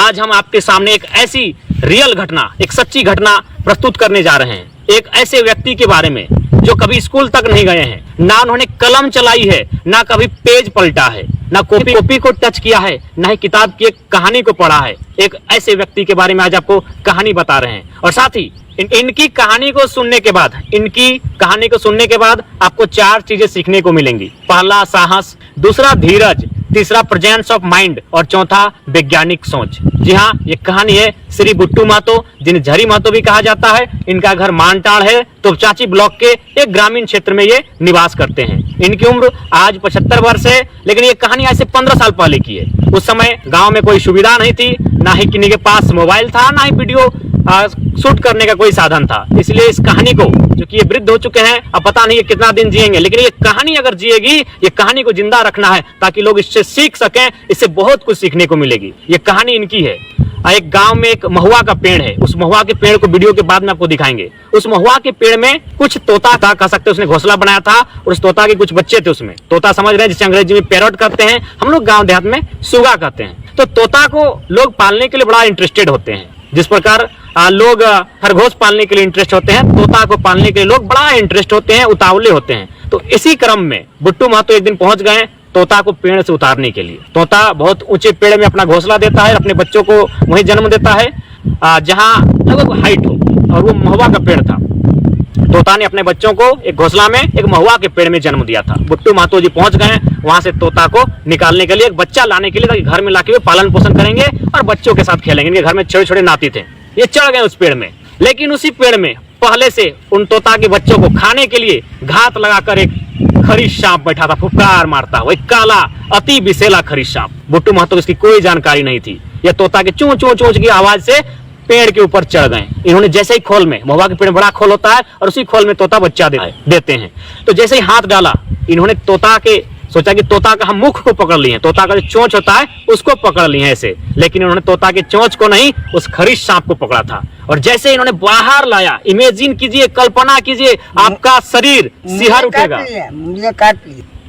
आज हम आपके सामने एक ऐसी रियल घटना, एक सच्ची घटना प्रस्तुत करने जा रहे हैं। एक ऐसे व्यक्ति के बारे में जो कभी स्कूल तक नहीं गए हैं, ना उन्होंने कलम चलाई है, ना कभी पेज पलटा है, ना कॉपी को टच किया है, ना ही किताब की एक कहानी को पढ़ा है। एक ऐसे व्यक्ति के बारे में आज आपको कहानी बता रहे हैं। और साथ ही इनकी कहानी को सुनने के बाद आपको 4 चीजें सीखने को मिलेंगी। पहला साहस, दूसरा धीरज, तीसरा प्रेजेंस ऑफ माइंड और चौथा वैज्ञानिक सोच। जी हाँ, ये कहानी है श्री बुट्टू महतो, जिन्हें झरी महतो भी कहा जाता है। इनका घर मानटाड़ है, तोपचांची ब्लॉक के एक ग्रामीण क्षेत्र में ये निवास करते हैं। इनकी उम्र आज 75 वर्ष है, लेकिन ये कहानी आज से 15 साल पहले की है। उस समय गांव में कोई सुविधा नहीं थी, ना ही किन्हीं के पास मोबाइल था, ना ही वीडियो शूट करने का कोई साधन था। इसलिए इस कहानी को, जो कि ये वृद्ध हो चुके हैं, अब पता नहीं ये कितना दिन जिएंगे, लेकिन ये कहानी अगर जिएगी, ये कहानी को जिंदा रखना है ताकि लोग इससे सीख सकें। इससे बहुत कुछ सीखने को मिलेगी। ये कहानी इनकी है। एक गांव में एक महुआ का पेड़ है। उस महुआ के पेड़ को वीडियो के बाद में आपको दिखाएंगे। उस महुआ के पेड़ में कुछ तोता था, कह सकते हैं उसने घोंसला बनाया था, और उस तोता के कुछ बच्चे थे उसमें। तोता समझ रहे हैं, जिसे अंग्रेजी में पैरट कहते हैं, हम लोग गाँव देहात में सुगा कहते हैं। तो तोता को लोग पालने के लिए बड़ा इंटरेस्टेड होते हैं। जिस प्रकार लोग खरगोश पालने के लिए इंटरेस्ट होते हैं, तोता को पालने के लिए लोग बड़ा इंटरेस्ट होते हैं, उतावले होते हैं। तो इसी क्रम में बुट्टू महतो एक दिन पहुंच गए तोता को पेड़ से उतारने के लिए। तोता बहुत ऊंचे पेड़ में अपना घोंसला देता है, अपने बच्चों को वहीं जन्म देता है जहां लगभग हाइट हो, और वो महुआ का पेड़ था। तोता ने अपने बच्चों को एक घोंसला में एक महुआ के पेड़ में जन्म दिया था। बुट्टू महतो जी पहुंच गए वहां से तोता को निकालने के लिए, एक बच्चा लाने के लिए, ताकि घर में लाके वे पालन पोषण करेंगे और बच्चों के साथ खेलेंगे। इनके घर में छोटे छोटे नाती थे। ये चढ़ गए उस पेड़ में, लेकिन उसी पेड़ में पहले से उन तोता के बच्चों को खाने के लिए घात लगाकर एक खरीश सांप बैठा था, फुफकार मारता हुआ, एक काला अति विषैला खरीश सांप। बुट्टू महतो को इसकी कोई जानकारी नहीं थी। यह तोता के चोंच चोंच चोंच की आवाज से पेड़ के ऊपर चढ़ गए। इन्होंने जैसे ही खोल में, महुआ के पेड़ में बड़ा खोल होता है, और उसी खोल में तोता बच्चा देते हैं। तो जैसे ही हाथ डाला, इन्होंने तोता के सोचा कि तोता का हम मुख को पकड़ लिए, तोता का जो चोंच होता है उसको पकड़ लिए ऐसे, लेकिन इन्होंने तोता के चोंच को नहीं, उस खरीश सांप को पकड़ा था। और जैसे इन्होंने बाहर लाया, इमेजिन कीजिए, कल्पना कीजिए, आपका शरीर सिहर उठेगा,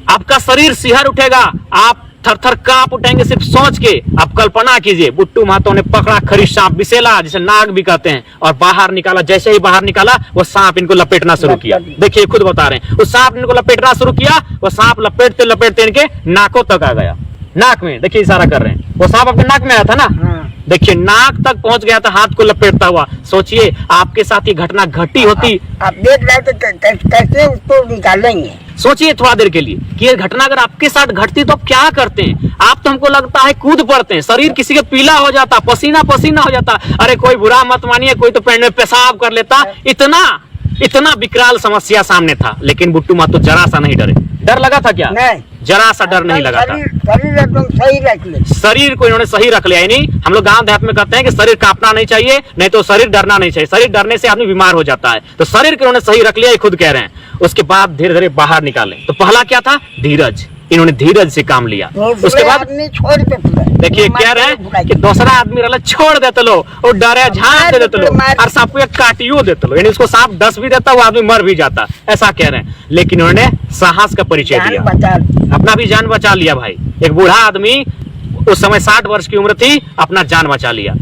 आपका शरीर सिहर उठेगा, आप थर थर कांप उठेंगे सिर्फ सोच के। आप कल्पना कीजिए, बुट्टू महतो ने पकड़ा खरीश सांप, विषैला, जिसे नाग भी कहते हैं, और बाहर निकाला। जैसे ही बाहर निकाला, वो सांप इनको लपेटना शुरू किया। देखिए, खुद बता रहे हैं, उस सांप इनको लपेटना शुरू किया। वो सांप लपेटते लपेटते इनके नाकों तक आ गया। नाक में देखिए, इशारा कर रहे हैं, वो सांप आपके नाक में आया था ना, देखिए नाक तक पहुंच गया था, हाथ को लपेटता हुआ। सोचिए आपके साथ ये घटना घटी होती, आप देख रहे थे कैसे उसको निकालेंगे। सोचिए थोड़ा देर के लिए कि ये घटना अगर आपके साथ घटती तो आप क्या करते हैं। आप तो हमको लगता है कूद पड़ते हैं, शरीर किसी के पीला हो जाता, पसीना पसीना हो जाता। अरे कोई बुरा मत मानिए, कोई तो पेड़ में पेशाब कर लेता। इतना विकराल समस्या सामने था, लेकिन बुट्टू महतो जरा सा नहीं डरे। डर लगा था क्या? नहीं, जरा सा डर नहीं लगा था। शरीर एकदम सही रख लिया, शरीर को इन्होंने सही रख लिया। यानी हम लोग गांव देहात में कहते हैं कि शरीर कांपना नहीं चाहिए, नहीं तो शरीर डरना नहीं चाहिए। शरीर डरने से आदमी बीमार हो जाता है। तो शरीर को इन्होंने सही रख लिया, ये खुद कह रहे हैं। उसके बाद धीरे धीरे बाहर निकाले। तो पहला क्या था? धीरज। इन्होंने धीरज से काम लिया। उसके बाद छोड़ देखिए कह रहे हैं कि दूसरा आदमी रहा छोड़ देते लो, और डरे झांक दे देते लो, और सांप को एक काटियो देते लो, यानी उसको सांप 10 भी देता, वो आदमी मर भी जाता, ऐसा कह रहे हैं। लेकिन उन्होंने साहस का परिचय दिया, अपना भी जान बचा लिया। भाई, एक बूढ़ा आदमी, उस समय 60 वर्ष की उम्र थी, अपना जान बचा लिया।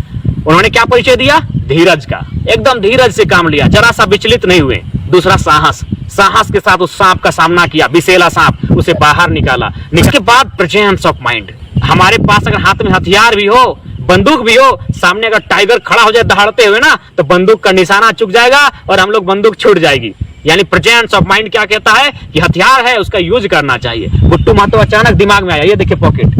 उन्होंने क्या परिचय दिया? धीरज का। एकदम धीरज से काम लिया, जरा सा विचलित नहीं हुए। दूसरा साहस के साथ उस सांप का सामना किया, विषैला सांप, उसे बाहर निकाला। इसके बाद प्रेजेंस ऑफ माइंड। हमारे पास अगर हाथ में हथियार भी हो, बंदूक भी हो, सामने अगर टाइगर खड़ा हो जाए दहाड़ते हुए ना, तो बंदूक का निशाना चुक जाएगा और हम लोग बंदूक छूट जाएगी। यानी प्रेजेंस ऑफ माइंड क्या कहता है कि हथियार है, उसका यूज करना चाहिए। बुट्टू महतो अचानक दिमाग में आया, ये देखिए पॉकेट,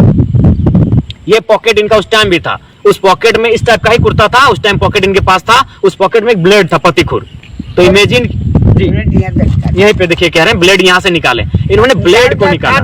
ये पॉकेट इनका उस टाइम भी था। उस पॉकेट में इस टाइप का ही कुर्ता था, उस टाइम पॉकेट इनके पास था। उस पॉकेट में एक ब्लेड था, पतिखुर। तो इमेजिन जी, यहीं पे देखिए कह रहे हैं ब्लेड यहाँ से निकाले। इन्होंने ब्लेड को निकाला।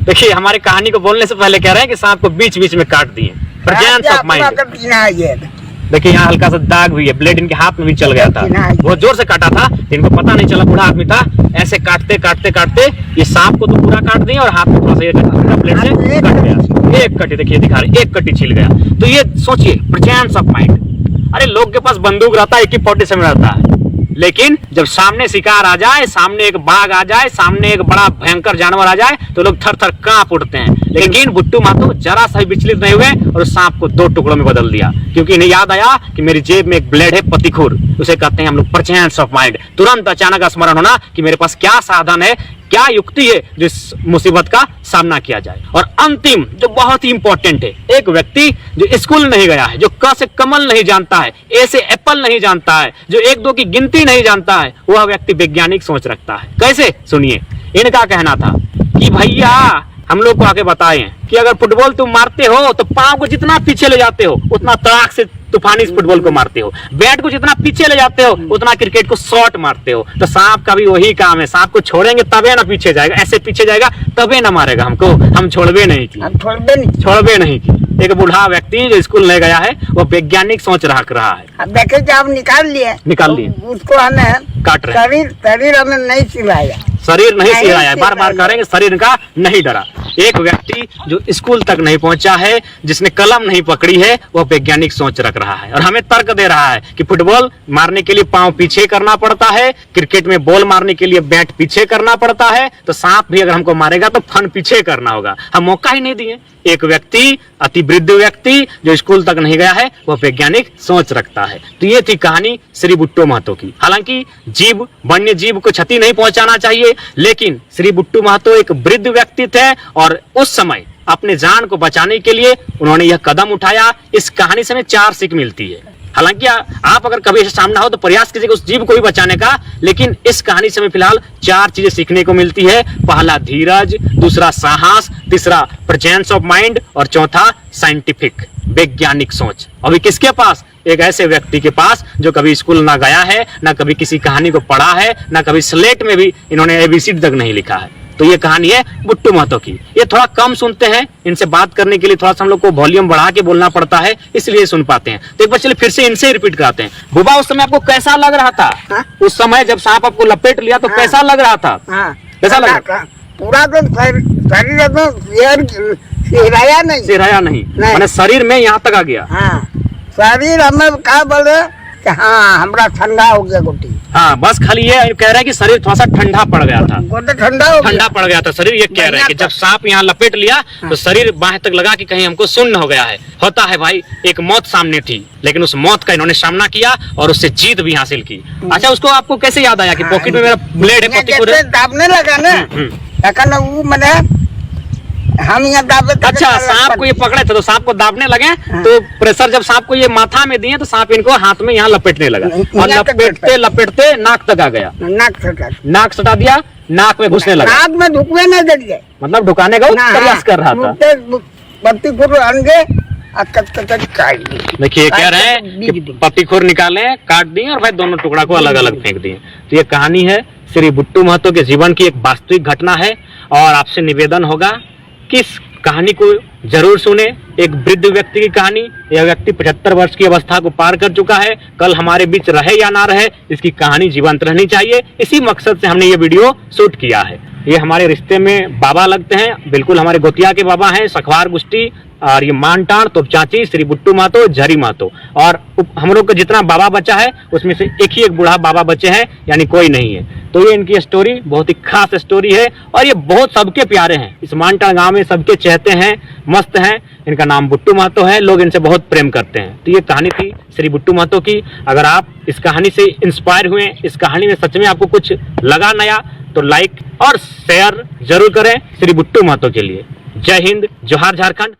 देखिए हमारे कहानी को बोलने से पहले कह रहे हैं कि सांप को बीच बीच में काट दिए। Presence of mind. देखिए यहाँ हल्का सा दाग भी है, ब्लेड इनके हाथ में भी चल गया था, बहुत जोर से काटा था, इनको पता नहीं चला, बूढ़ा आदमी था। ऐसे काटते काटते काटते ये सांप को तो पूरा काट दिया, और हाथ में थोड़ा सा ब्लेड से कट गया। एक कटी देखिए दिखा रहे, एक कटी छिल गया। तो ये सोचिए प्रेजेंस ऑफ माइंड। अरे लोग के पास बंदूक रहता है, AK-47 रहता है, लेकिन जब सामने शिकार आ जाए, सामने एक बाघ आ जाए, सामने एक बड़ा भयंकर जानवर आ जाए तो लोग थर थर कांप उठते हैं। लेकिन बुट्टू महतो जरा सा भी विचलित नहीं हुए और उस सांप को 2 टुकड़ों में बदल दिया, क्योंकि इन्हें याद आया कि मेरी जेब में एक ब्लेड है पतिखुर, उसे कहते हैं हम लोग प्रेजेंस ऑफ माइंड। तुरंत अचानक स्मरण होना कि मेरे पास क्या साधन है, क्या युक्ति है जो इस मुसीबत का सामना किया जाए। और अंतिम जो बहुत ही इंपॉर्टेंट है, एक व्यक्ति जो स्कूल नहीं गया है, जो क से कमल नहीं जानता है, ए से एप्पल नहीं जानता है, जो 1-2 की गिनती नहीं जानता है, वह व्यक्ति वैज्ञानिक सोच रखता है। कैसे? सुनिए। इनका कहना था कि भैया हम लोग को आके बताएं कि अगर फुटबॉल तुम मारते हो तो पांव को जितना पीछे ले जाते हो उतना तड़ाक से तूफानी इस फुटबॉल को मारते हो, बैट को जितना पीछे ले जाते हो उतना क्रिकेट को शॉट मारते हो। तो सांप का भी वही काम है, सांप को छोड़ेंगे तबे ना पीछे जाएगा, ऐसे पीछे जाएगा तबे ना मारेगा हमको। हम छोड़बे नहीं की, हम छोड़बे नहीं की। एक बूढ़ा व्यक्ति जो स्कूल नहीं गया है वो वैज्ञानिक सोच रहा है। अब देखे कि आप निकाल लिए उसको, हमें काट रहे शरीर हमें नहीं सिलाया, शरीर नहीं सिलाया है, बार बार करेंगे, शरीर का नहीं डरा। एक व्यक्ति जो स्कूल तक नहीं पहुंचा है, जिसने कलम नहीं पकड़ी है, वह वैज्ञानिक सोच रख रहा है और हमें तर्क दे रहा है कि फुटबॉल मारने के लिए पांव पीछे करना पड़ता है, क्रिकेट में बॉल मारने के लिए बैट पीछे करना पड़ता है, तो सांप भी अगर हमको मारेगा तो फन पीछे करना होगा। हम मौका ही नहीं दिए। एक व्यक्ति, अति वृद्ध व्यक्ति जो स्कूल तक नहीं गया है, वह वैज्ञानिक सोच रखता है। तो ये थी कहानी श्री बुट्टू महतो की। हालांकि जीव, वन्य जीव को क्षति नहीं पहुंचाना चाहिए, लेकिन श्री बुट्टू महतो एक वृद्ध व्यक्ति थे और उस समय अपने जान को बचाने के लिए उन्होंने यह कदम उठाया। इस कहानी से हमें 4 सीख मिलती है। हालांकि आप अगर कभी ऐसा सामना हो तो प्रयास कीजिएगा उस जीव को भी बचाने का, लेकिन इस कहानी से हमें फिलहाल 4 चीजें सीखने को मिलती है। पहला धीरज, दूसरा साहस, तीसरा प्रेजेंस ऑफ माइंड और चौथा साइंटिफिक, वैज्ञानिक सोच। अभी किसके पास? एक ऐसे व्यक्ति के पास जो कभी स्कूल ना गया है, ना कभी किसी कहानी को पढ़ा है, ना कभी स्लेट में भी इन्होंने ABCD तक नहीं लिखा है। तो ये कहानी है बुट्टू महतो की। ये थोड़ा कम सुनते हैं, इनसे बात करने के लिए थोड़ा सा हम लोग को वॉल्यूम बढ़ा के बोलना पड़ता है, इसलिए सुन पाते हैं। तो एक बार चलिए फिर से इनसे रिपीट कराते हैं। बुबा, उस समय आपको कैसा लग रहा था? उस समय जब सांप आपको लपेट लिया तो कैसा लग रहा था? कैसा लग रहा था? पूरा तो शरीर तो सिराया नहीं, मैंने शरीर में यहाँ तक आ गया। शरीर हमें क्या बोले कि हाँ हमारा ठंडा हो गया गोटी। हाँ, बस खाली ये कह रहा है कि शरीर थोड़ा सा ठंडा पड़ गया था, ठंडा पड़ गया था शरीर। ये कह रहा है कि जब सांप यहाँ लपेट लिया तो शरीर बाहें तक लगा कि कहीं हमको सुन्न हो गया है। होता है भाई, एक मौत सामने थी, लेकिन उस मौत का इन्होंने सामना किया और उससे जीत भी हासिल की। अच्छा, उसको आपको कैसे याद आया कि पॉकेट में मेरा ब्लेड है, पतिखुर है? दाबने लगा ना, वो मैंने हम यहाँ दाबे। अच्छा, सांप को ये पकड़े थे तो सांप को दाबने लगे, तो प्रेशर जब सांप को ये माथा में दिए तो सांप इनको हाथ में यहाँ लपेटने लगा और लपेटते लपेटते नाक तक आ गया। नाक सटा दिया, नाक में घुसने लगा। नाक में ढुकने नहीं देंगे, मतलब ढुकाने का प्रयास कर रहा था। देखिए कह रहे हैं कि पतिखुर निकाले, काट दिए और भाई दोनों टुकड़ा को अलग अलग फेंक दिए। तो ये कहानी है श्री बुट्टू महतो के जीवन की, एक वास्तविक घटना है। और आपसे निवेदन होगा कि इस कहानी को जरूर सुने। एक वृद्ध व्यक्ति की कहानी, यह व्यक्ति 75 वर्ष की अवस्था को पार कर चुका है। कल हमारे बीच रहे या ना रहे, इसकी कहानी जीवंत रहनी चाहिए। इसी मकसद से हमने ये वीडियो शूट किया है। ये हमारे रिश्ते में बाबा लगते हैं, बिल्कुल हमारे गोतिया के बाबा हैं, सखवार गुष्टी, और ये मानटान तो चाची श्री बुट्टू महतो, झरी महतो। और हम लोग का जितना बाबा बचा है उसमें से एक बूढ़ा बाबा बचे हैं, यानी कोई नहीं है। तो ये इनकी स्टोरी बहुत ही खास स्टोरी है और ये बहुत सबके प्यारे हैं। इस मानटान गांव में सबके चहते हैं, मस्त हैं। इनका नाम बुट्टू महतो है, लोग इनसे बहुत प्रेम करते हैं। तो ये कहानी थी श्री बुट्टू महतो की। अगर आप इस कहानी से इंस्पायर हुए, इस कहानी में सच में आपको कुछ लगा नया, तो लाइक और शेयर जरूर करें श्री बुट्टू महतो के लिए। जय हिंद, जोहार झारखंड।